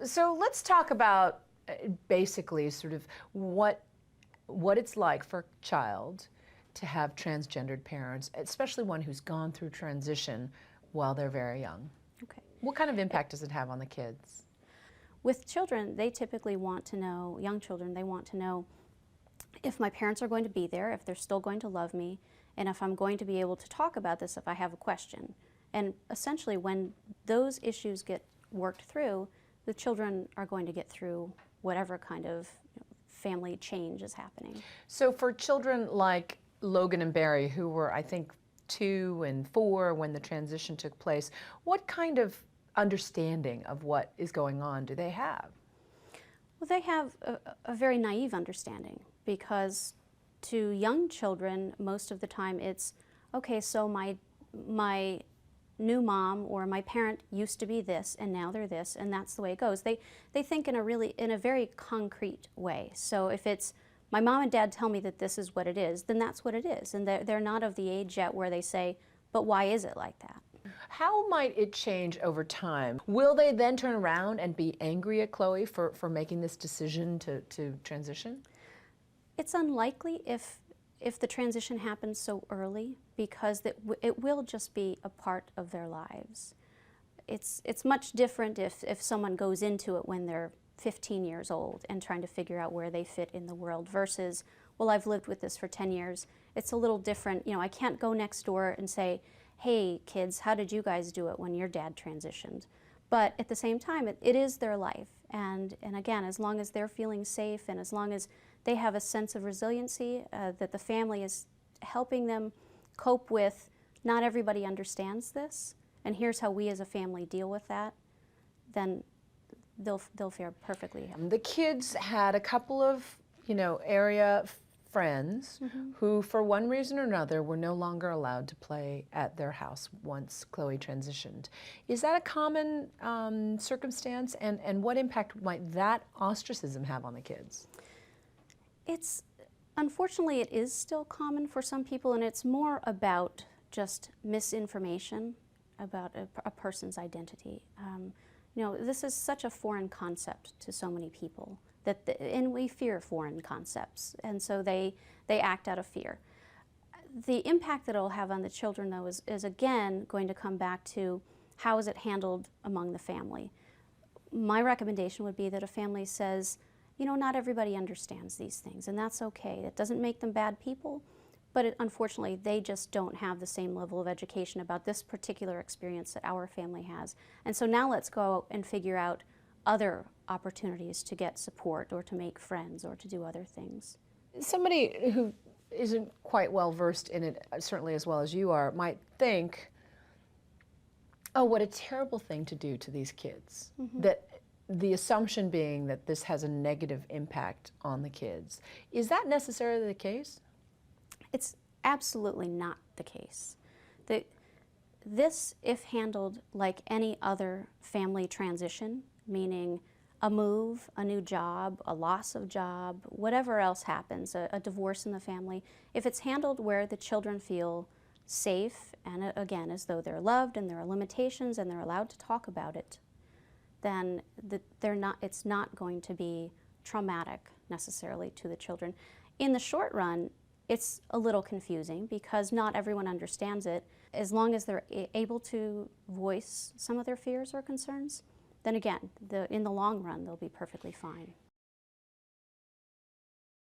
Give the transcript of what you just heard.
So let's talk about basically sort of what it's like for a child to have transgendered parents, especially one who's gone through transition while they're very young. Okay. What kind of impact does it have on the kids? With children, they typically want to know, young children, they want to know if my parents are going to be there, if they're still going to love me, and if I'm going to be able to talk about this if I have a question. And essentially, when those issues get worked through, the children are going to get through whatever kind of family change is happening. So for children like Logan and Barry, who were, I think, 2 and 4 when the transition took place, what kind of understanding of what is going on do they have? Well, they have a very naive understanding, because to young children, most of the time it's, okay, so my new mom or my parent used to be this and now they're this, and that's the way it goes. They think in a very concrete way. So if it's, my mom and dad tell me that this is what it is, then that's what it is. And they're not of the age yet where they say, but why is it like that? How might it change over time? Will they then turn around and be angry at Chloe for making this decision to transition? It's unlikely if the transition happens so early, because it will just be a part of their lives. It's much different if someone goes into it when they're 15 years old and trying to figure out where they fit in the world versus, well, I've lived with this for 10 years. It's a little different. You know, I can't go next door and say, hey, kids, how did you guys do it when your dad transitioned? But at the same time, it is their life. And again, as long as they're feeling safe and as long as they have a sense of resiliency, that the family is helping them cope with, not everybody understands this, and here's how we as a family deal with that, then they'll fare perfectly. The kids had a couple of, area friends who, for one reason or another, were no longer allowed to play at their house once Chloe transitioned. Is that a common circumstance, and what impact might that ostracism have on the kids? Unfortunately, it is still common for some people, and it's more about just misinformation about a person's identity. This is such a foreign concept to so many people, and we fear foreign concepts, and so they act out of fear. The impact that it'll have on the children, though, is again going to come back to how is it handled among the family. My recommendation would be that a family says, not everybody understands these things, and that's okay. It doesn't make them bad people, but unfortunately, they just don't have the same level of education about this particular experience that our family has. And so now let's go and figure out other opportunities to get support or to make friends or to do other things. Somebody who isn't quite well versed in it, certainly as well as you are, might think, oh, what a terrible thing to do to these kids. That the assumption being that this has a negative impact on the kids. Is that necessarily the case? It's absolutely not the case. This, if handled like any other family transition, meaning a move, a new job, a loss of job, whatever else happens, a divorce in the family, if it's handled where the children feel safe and, again, as though they're loved and there are limitations and they're allowed to talk about it, then it's not going to be traumatic necessarily to the children. In the short run, it's a little confusing because not everyone understands it. As long as they're able to voice some of their fears or concerns, then again, in the long run, they'll be perfectly fine.